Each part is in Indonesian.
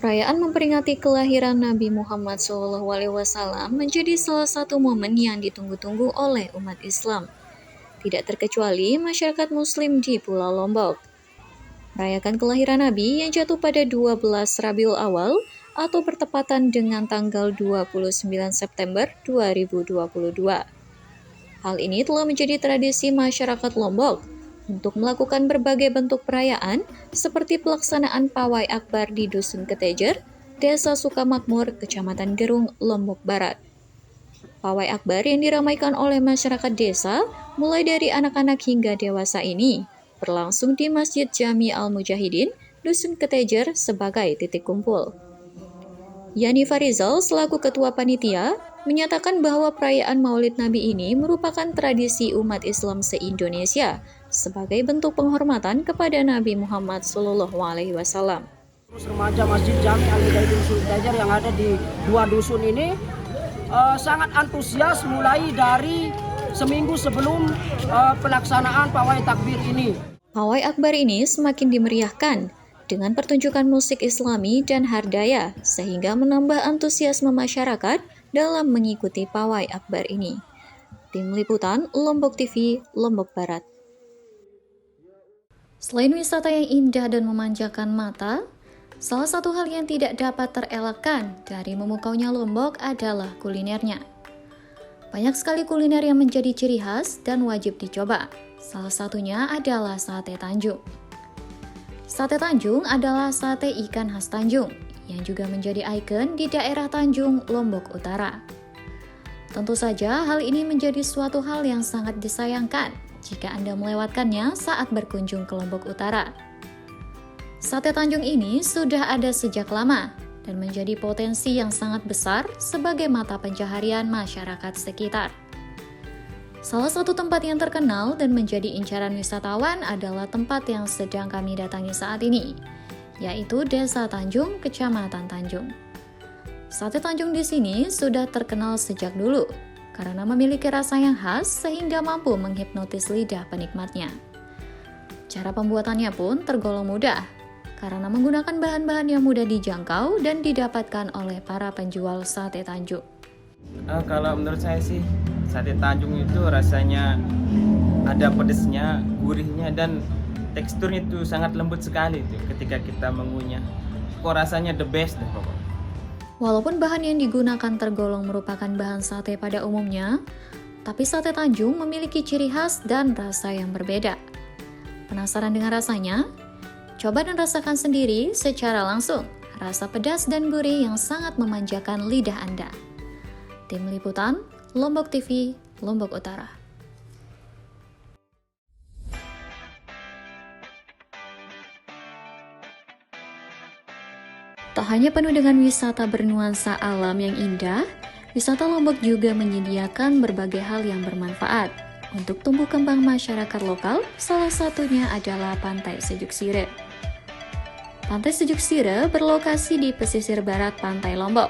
Perayaan memperingati kelahiran Nabi Muhammad SAW menjadi salah satu momen yang ditunggu-tunggu oleh umat Islam. Tidak terkecuali masyarakat Muslim di Pulau Lombok. Merayakan kelahiran Nabi yang jatuh pada 12 Rabiul Awal atau bertepatan dengan tanggal 29 September 2022. Hal ini telah menjadi tradisi masyarakat Lombok untuk melakukan berbagai bentuk perayaan seperti pelaksanaan pawai akbar di Dusun Ketejer, Desa Sukamakmur, Kecamatan Gerung, Lombok Barat. Pawai akbar yang diramaikan oleh masyarakat desa, mulai dari anak-anak hingga dewasa ini, berlangsung di Masjid Jami Al-Mujahidin, Dusun Ketejer sebagai titik kumpul. Yani Farizal selaku ketua panitia menyatakan bahwa perayaan Maulid Nabi ini merupakan tradisi umat Islam se-Indonesia sebagai bentuk penghormatan kepada Nabi Muhammad SAW. Remaja Masjid Jami Al-Mujahidin Dusun Ketejer yang ada di dua dusun ini sangat antusias mulai dari seminggu sebelum pelaksanaan pawai takbir ini. Pawai akbar ini semakin dimeriahkan dengan pertunjukan musik Islami dan hardaya, sehingga menambah antusiasme masyarakat dalam mengikuti pawai akbar ini. Tim Liputan Lombok TV, Lombok Barat. Selain wisata yang indah dan memanjakan mata, salah satu hal yang tidak dapat terelakkan dari memukaunya Lombok adalah kulinernya. Banyak sekali kuliner yang menjadi ciri khas dan wajib dicoba. Salah satunya adalah sate Tanjung. Sate Tanjung adalah sate ikan khas Tanjung yang juga menjadi ikon di daerah Tanjung, Lombok Utara. Tentu saja hal ini menjadi suatu hal yang sangat disayangkan jika Anda melewatkannya saat berkunjung ke Lombok Utara. Sate Tanjung ini sudah ada sejak lama dan menjadi potensi yang sangat besar sebagai mata pencaharian masyarakat sekitar. Salah satu tempat yang terkenal dan menjadi incaran wisatawan adalah tempat yang sedang kami datangi saat ini, yaitu Desa Tanjung, Kecamatan Tanjung. Sate Tanjung di sini sudah terkenal sejak dulu karena memiliki rasa yang khas sehingga mampu menghipnotis lidah penikmatnya. Cara pembuatannya pun tergolong mudah karena menggunakan bahan-bahan yang mudah dijangkau dan didapatkan oleh para penjual sate Tanjung. Kalau menurut saya sih, sate Tanjung itu rasanya ada pedesnya, gurihnya, dan teksturnya itu sangat lembut sekali tuh ketika kita mengunyah. Kok rasanya the best deh pokoknya. Walaupun bahan yang digunakan tergolong merupakan bahan sate pada umumnya, tapi sate Tanjung memiliki ciri khas dan rasa yang berbeda. Penasaran dengan rasanya? Coba dan rasakan sendiri secara langsung rasa pedas dan gurih yang sangat memanjakan lidah Anda. Tim Liputan, Lombok TV, Lombok Utara. Tak hanya penuh dengan wisata bernuansa alam yang indah, wisata Lombok juga menyediakan berbagai hal yang bermanfaat untuk tumbuh kembang masyarakat lokal, salah satunya adalah Pantai Sejuk Sire. Pantai Sejuk Sire berlokasi di pesisir barat Pantai Lombok.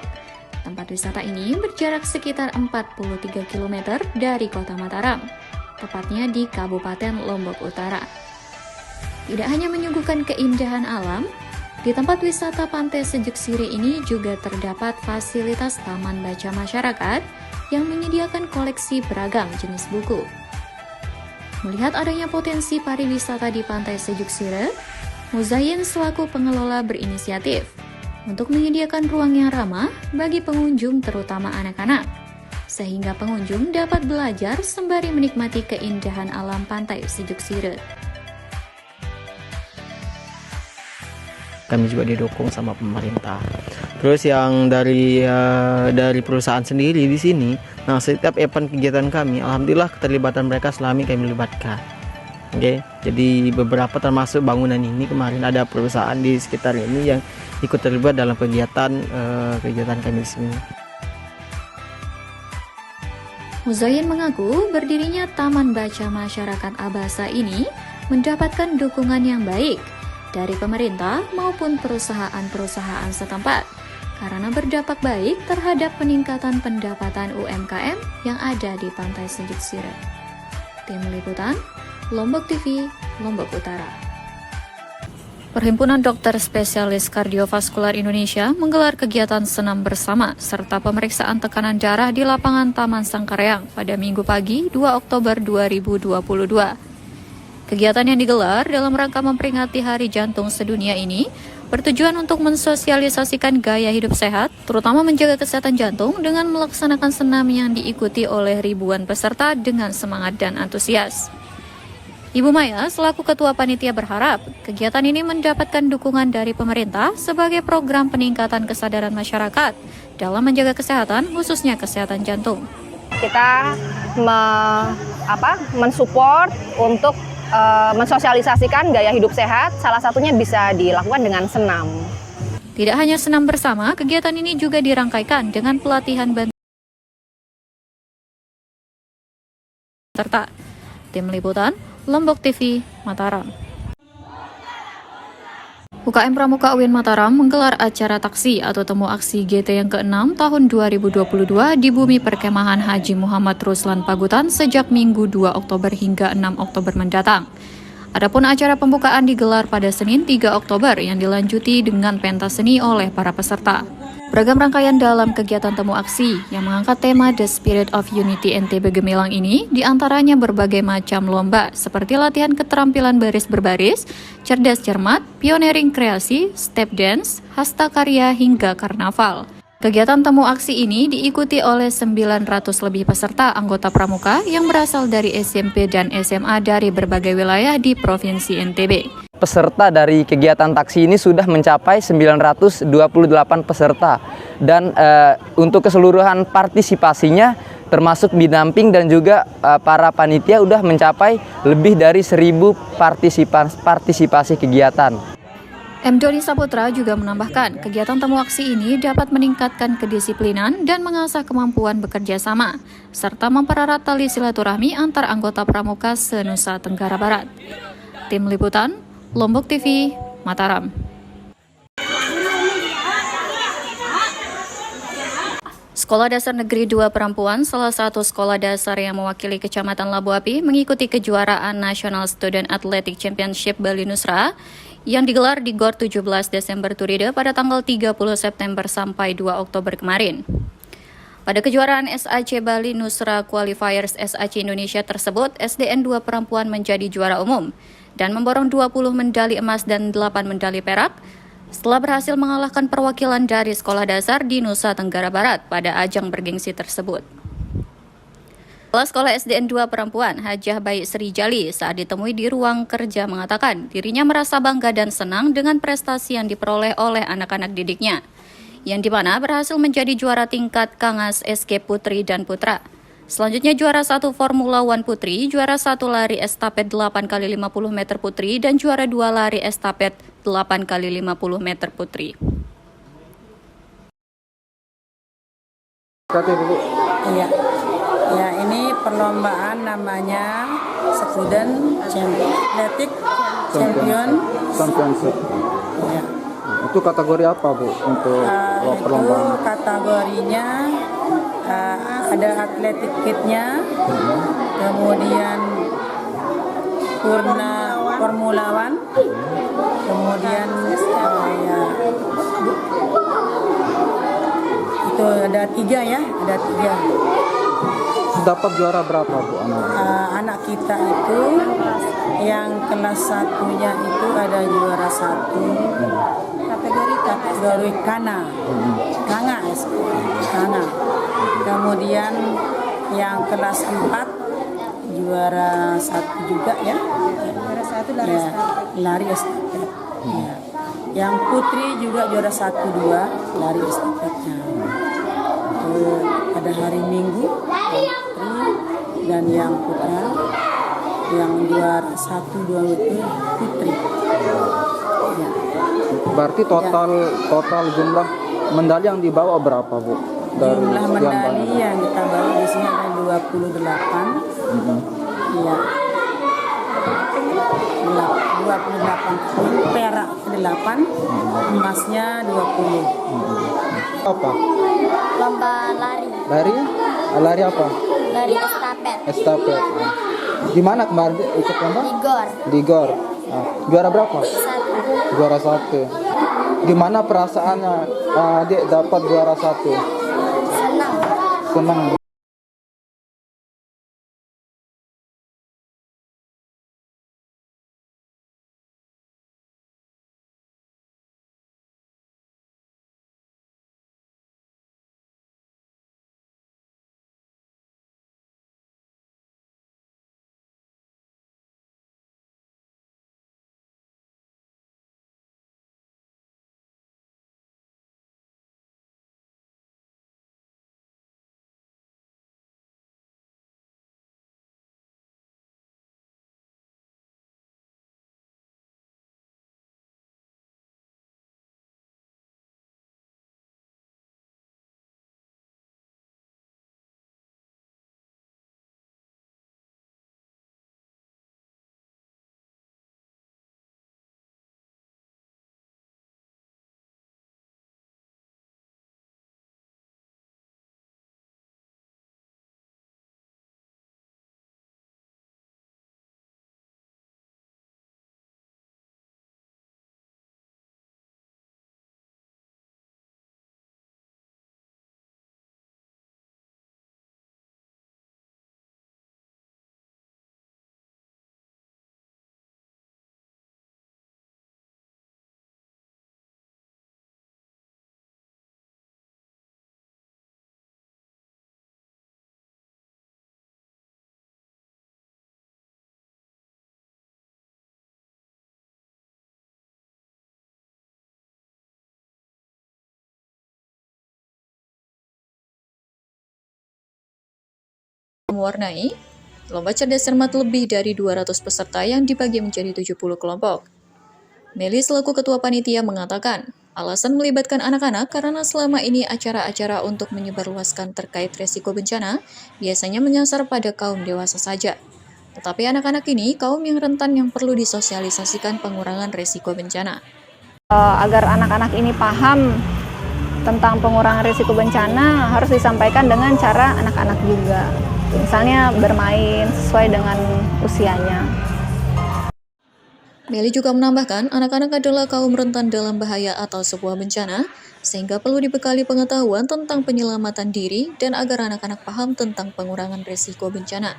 Tempat wisata ini berjarak sekitar 43 km dari kota Mataram, tepatnya di Kabupaten Lombok Utara. Tidak hanya menyuguhkan keindahan alam, di tempat wisata Pantai Sejuk Sire ini juga terdapat fasilitas taman baca masyarakat yang menyediakan koleksi beragam jenis buku. Melihat adanya potensi pariwisata di Pantai Sejuk Sire, Muzayin selaku pengelola berinisiatif untuk menyediakan ruang yang ramah bagi pengunjung terutama anak-anak, sehingga pengunjung dapat belajar sembari menikmati keindahan alam Pantai Sejuk Sire. Kami juga didukung sama pemerintah. Terus yang dari perusahaan sendiri di sini, nah setiap event kegiatan kami, alhamdulillah keterlibatan mereka selama kami libatkan. Oke, jadi beberapa termasuk bangunan ini kemarin ada perusahaan di sekitar ini yang ikut terlibat dalam kegiatan kami di sini. Muzayin mengaku berdirinya Taman Baca Masyarakat Abasa ini mendapatkan dukungan yang baik dari pemerintah maupun perusahaan-perusahaan setempat karena berdampak baik terhadap peningkatan pendapatan UMKM yang ada di Pantai Sejuk Sire. Tim Liputan, Lombok TV, Lombok Utara. Perhimpunan Dokter Spesialis Kardiovaskular Indonesia menggelar kegiatan senam bersama serta pemeriksaan tekanan darah di lapangan Taman Sangkareang pada Minggu pagi 2 Oktober 2022. Kegiatan yang digelar dalam rangka memperingati Hari Jantung Sedunia ini bertujuan untuk mensosialisasikan gaya hidup sehat, terutama menjaga kesehatan jantung dengan melaksanakan senam yang diikuti oleh ribuan peserta dengan semangat dan antusias. Ibu Maya selaku Ketua Panitia berharap kegiatan ini mendapatkan dukungan dari pemerintah sebagai program peningkatan kesadaran masyarakat dalam menjaga kesehatan, khususnya kesehatan jantung. Kita mensupport untuk mensosialisasikan gaya hidup sehat, salah satunya bisa dilakukan dengan senam. Tidak hanya senam bersama, kegiatan ini juga dirangkaikan dengan pelatihan serta Tim Liputan Lombok TV, Mataram. UKM Pramuka UIN Mataram menggelar acara taksi atau temu aksi GT yang ke-6 tahun 2022 di Bumi Perkemahan Haji Muhammad Ruslan Pagutan sejak Minggu 2 Oktober hingga 6 Oktober mendatang. Adapun acara pembukaan digelar pada Senin 3 Oktober yang dilanjuti dengan pentas seni oleh para peserta. Beragam rangkaian dalam kegiatan temu aksi yang mengangkat tema The Spirit of Unity NTB Gemilang ini diantaranya berbagai macam lomba seperti latihan keterampilan baris berbaris, cerdas cermat, pioneering kreasi, step dance, hasta karya hingga karnaval. Kegiatan temu aksi ini diikuti oleh 900 lebih peserta anggota pramuka yang berasal dari SMP dan SMA dari berbagai wilayah di Provinsi NTB. Peserta dari kegiatan taksi ini sudah mencapai 928 peserta dan untuk keseluruhan partisipasinya termasuk binamping dan juga para panitia sudah mencapai lebih dari 1.000 partisipasi kegiatan. M. Doni Saputra juga menambahkan, kegiatan temu aksi ini dapat meningkatkan kedisiplinan dan mengasah kemampuan bekerja sama, serta mempererat tali silaturahmi antar anggota pramuka se-Nusa Tenggara Barat. Tim Liputan, Lombok TV, Mataram. Sekolah Dasar Negeri 2 Perempuan, salah satu sekolah dasar yang mewakili Kecamatan Labu Api, mengikuti kejuaraan National Student Athletic Championship Bali Nusra yang digelar di GOR 17 Desember Turide pada tanggal 30 September sampai 2 Oktober kemarin. Pada kejuaraan SAC Bali Nusra Qualifiers SAC Indonesia tersebut, SDN 2 Perempuan menjadi juara umum dan memborong 20 medali emas dan 8 medali perak setelah berhasil mengalahkan perwakilan dari sekolah dasar di Nusa Tenggara Barat pada ajang bergengsi tersebut. Kepala Sekolah SDN 2 Perempuan, Hajah Baik Sri Jali, saat ditemui di ruang kerja mengatakan dirinya merasa bangga dan senang dengan prestasi yang diperoleh oleh anak-anak didiknya, yang dimana berhasil menjadi juara tingkat Kangas SK Putri dan Putra. Selanjutnya juara 1 Formula One Putri, juara 1 lari estafet 8x50 meter putri, dan juara 2 lari estafet 8x50 meter putri. Iya. Ya, ini perlombaan namanya Student Athletic Championship. Ya. Itu kategori apa, Bu, untuk perlombaan? Itu kategorinya ada atletik kitnya, kemudian Formula One, kemudian itu ada 3 ya, ada 3. Dapat juara berapa, Bu, anak kita itu yang kelas 1-nya itu ada juara 1 kategori Kanga. Kemudian yang kelas 4 juara 1 juga ya. Juara 1 lari estafet. Ya. Yang putri juga juara 1-2 lari estafetnya. Pada hari Minggu putri dan yang putra yang juara 1-2 itu putri. Ya. Berarti total jumlah medali yang dibawa berapa, Bu? Dari jumlah medali yang kita bawa di sini ada 28. Iya. 28 perak 8, emasnya 20. Apa? Lomba lari. Lari apa? Lari estafet. Estafet. Di mana kemarin ikut lomba? Di GOR. Di GOR. Juara berapa? 1. Juara 1. Gimana perasaannya Dek dapat juara 1? Senang. Senang. Mewarnai, lomba cerdas cermat lebih dari 200 peserta yang dibagi menjadi 70 kelompok. Meli selaku ketua panitia mengatakan, alasan melibatkan anak-anak karena selama ini acara-acara untuk menyebarluaskan terkait resiko bencana biasanya menyasar pada kaum dewasa saja. Tetapi anak-anak ini kaum yang rentan yang perlu disosialisasikan pengurangan resiko bencana. Agar anak-anak ini paham tentang pengurangan risiko bencana harus disampaikan dengan cara anak-anak juga. Misalnya bermain sesuai dengan usianya. Meli juga menambahkan, anak-anak adalah kaum rentan dalam bahaya atau sebuah bencana, sehingga perlu dibekali pengetahuan tentang penyelamatan diri dan agar anak-anak paham tentang pengurangan risiko bencana.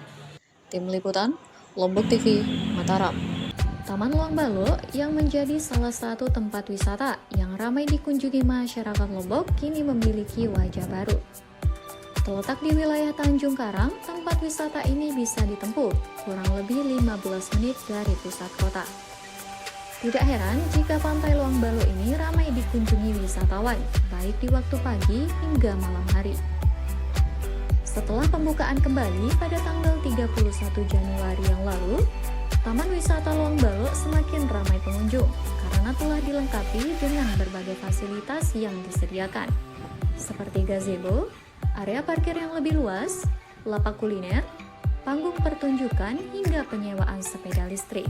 Tim Liputan, Lombok TV, Mataram. Taman Luang Balo yang menjadi salah satu tempat wisata yang ramai dikunjungi masyarakat Lombok kini memiliki wajah baru. Terletak di wilayah Tanjung Karang, tempat wisata ini bisa ditempuh kurang lebih 15 menit dari pusat kota. Tidak heran jika Pantai Luang Balo ini ramai dikunjungi wisatawan, baik di waktu pagi hingga malam hari. Setelah pembukaan kembali pada tanggal 31 Januari yang lalu, Taman Wisata Luang Balo semakin ramai pengunjung karena telah dilengkapi dengan berbagai fasilitas yang disediakan, seperti gazebo, area parkir yang lebih luas, lapak kuliner, panggung pertunjukan, hingga penyewaan sepeda listrik.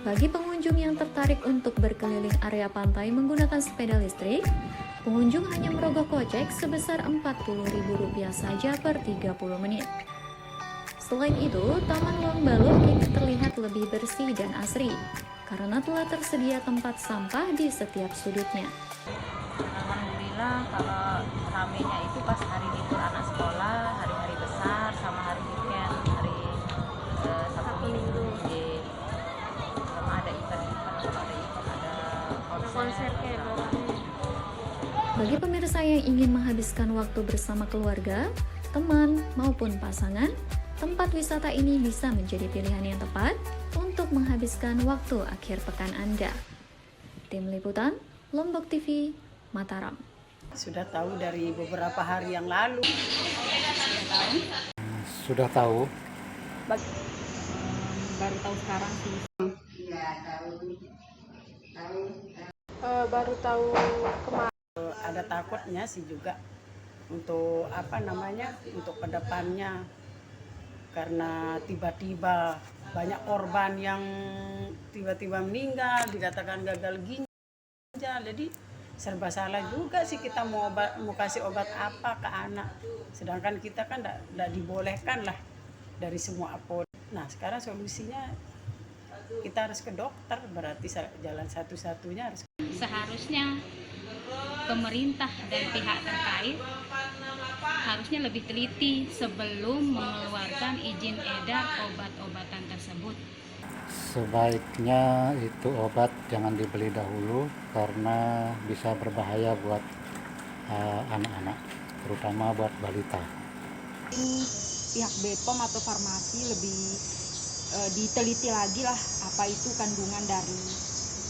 Bagi pengunjung yang tertarik untuk berkeliling area pantai menggunakan sepeda listrik, pengunjung hanya merogoh kocek sebesar Rp40.000 saja per 30 menit. Selain itu, Taman Luang Balo kini terlihat lebih bersih dan asri, karena telah tersedia tempat sampah di setiap sudutnya. Alhamdulillah, kalau ramenya itu pas hari libur anak sekolah, hari-hari besar, sama hari weekend, hari Sabtu Minggu. Belum ada event-event, kalau ada event ada konser kayak Bagi pemirsa yang ingin menghabiskan waktu bersama keluarga, teman, maupun pasangan, tempat wisata ini bisa menjadi pilihan yang tepat untuk menghabiskan waktu akhir pekan Anda. Tim Liputan, Lombok TV, Mataram. Sudah tahu dari beberapa hari yang lalu. Sudah tahu. Baru tahu sekarang sih. Baru tahu kemarin. Ada takutnya sih juga untuk untuk kedepannya, karena tiba-tiba banyak korban yang tiba-tiba meninggal, dikatakan gagal ginjal, jadi serba salah juga sih kita mau kasih obat apa ke anak, sedangkan kita kan tidak dibolehkan lah dari semua apot. Nah sekarang solusinya kita kita harus ke dokter, berarti jalan satu-satunya harus. Seharusnya pemerintah dan pihak terkait harusnya lebih teliti sebelum mengeluarkan izin edar obat-obatan tersebut. Sebaiknya itu obat jangan dibeli dahulu karena bisa berbahaya buat anak-anak, terutama buat balita. Pihak BPOM atau farmasi lebih diteliti lagi lah apa itu kandungan dari